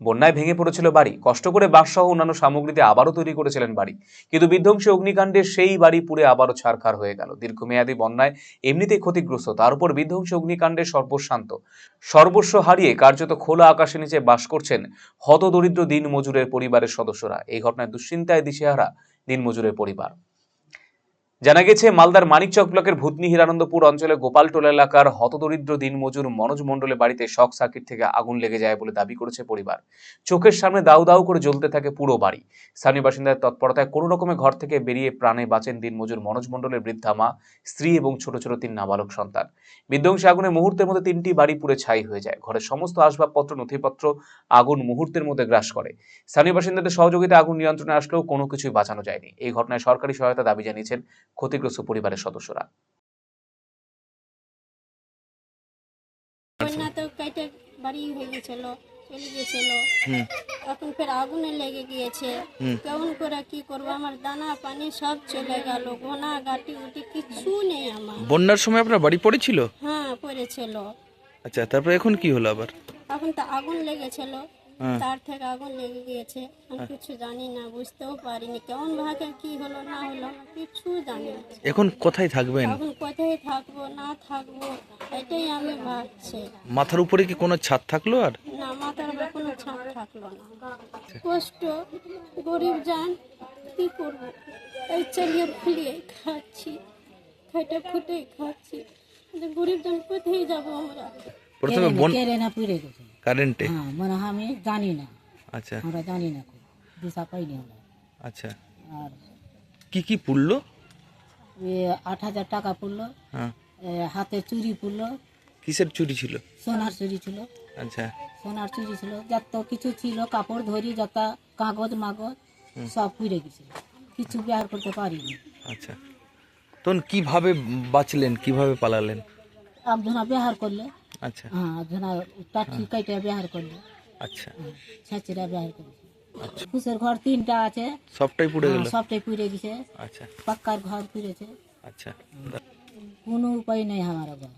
বন্যায় ভেঙে পড়েছিল বাড়ি, কষ্ট করে বাঁশসহ অন্যান্য সামগ্রীতে আবারও তৈরি করেছিলেন বাড়ি, কিন্তু বিধ্বংসী অগ্নিকাণ্ডে সেই বাড়ি পুড়ে আবারও ছারখার হয়ে গেল। দীর্ঘমেয়াদী বন্যায় এমনিতেই ক্ষতিগ্রস্ত, তার উপর বিধ্বংসী অগ্নিকাণ্ডে সর্বশান্ত, সর্বস্ব হারিয়ে কার্যত খোলা আকাশের নিচে বাস করছেন হতদরিদ্র দিনমজুরের পরিবারের সদস্যরা। এই ঘটনায় দুশ্চিন্তায় দিশেহারা দিনমজুরের পরিবার। জানা গেছে, মালদার মানিকচক ব্লকের ভূতনি হিরানন্দপুর অঞ্চলে গোপালটোলা এলাকার হতদরিদ্র দিনমজুর মনোজ মণ্ডলের বাড়িতে শক সার্কিট থেকে আগুন লেগে যায় বলে দাবি করেছে পরিবার। চোখের সামনে দাউ দাউ করে জ্বলতে থাকে পুরো বাড়ি। স্থানীয় বাসিন্দাদের তৎপরতায় কোনো রকমে ঘর থেকে বেরিয়ে প্রাণে বাঁচেন দিনমজুর মনোজ মণ্ডলের বৃদ্ধা মা, স্ত্রী এবং ছোট ছোট 3 নাবালক সন্তান। বিধ্বংসী আগুনে মুহূর্তের মধ্যে 3টি বাড়ি পুড়ে ছাই হয়ে যায়। ঘরের সমস্ত আসবাবপত্র, নথিপত্র আগুন মুহূর্তের মধ্যে গ্রাস করে। স্থানীয় বাসিন্দাদের সহযোগিতায় আগুন নিয়ন্ত্রণে আসলেও কোনো কিছুই বাঁচানো যায়নি। এই ঘটনায় সরকারি সহায়তা দাবি জানিয়েছেন ক্ষতিগ্রস্ত পরিবারের সদস্যরা। বন্যা তো কেটে বাড়ি হয়ে গেছিল, চলে গেছিল, এখন ফের আগুনে লেগে গিয়েছে। কেমন করে কি করবো, আমার দানা পানি সব চলে গেল, ঘোনা গাটি উটি কিছু নেই আমার। বন্যার সময় আপনার বাড়ি পড়েছিল? হ্যাঁ, পড়েছিল। আচ্ছা, তারপরে এখন কি হলো আবার? এখন তো আগুন লেগেছিল, তার থেকে আগুন লেগে গিয়েছে। আমি কিছু জানি না, বুঝতেও পারিনি কেমন ভাগে কি হলো না হলো, কিছু জানি না। এখন কোথায় থাকবেন? এখন কোথায় থাকবো না থাকবো এটাই আমি ভাবছি। মাথার উপরে কি কোনো ছাদ থাকলো? আর না, মাথার উপর কোনো ছাদ থাকলো না। কষ্ট, গরিব জান, কি করবো, এই চালিয়ে ফুলিয়ে খাচ্ছি, খেটে খুটে খাচ্ছি। গরিব জন কোথায় যাবো আমরা? প্রথমে কেরেনা পুড়ে গেছে কারেন্টে? হ্যাঁ, মানে আমি জানি না, আচ্ছা আমরা জানি না, দিশা পাইনি আমরা। আচ্ছা, আর কি কি পুড়লো? 8,000 টাকা পড়লো, হ্যাঁ। হাতে চুরি পড়লো, কিসের চুরি ছিল? সোনার চুরি ছিল, আচ্ছা, সোনার চুরি ছিল, যত কিছু ছিল, কাপড় ধরি, যত কাগজ মাগজ সব পুড়ে গেছে, কিছু ব্যবহার করতে পারিনি। আচ্ছা, তখন কিভাবে বাঁচলেন, কিভাবে পালালেন? একজনা ব্যবহার করলে, আচ্ছা হ্যাঁ, একজনা কাঠি কাইটা ব্যবহার করলে, আচ্ছা, ছাঁচিরা ব্যবহার করেছে। ফুসের ঘর 3টা আছে, সবটাই পুড়ে গেল? সবটাই পুড়ে গেছে, আচ্ছা পাক্কার ঘর পুড়েছে, আচ্ছা, কোনো উপায় নেই আমার ঘর।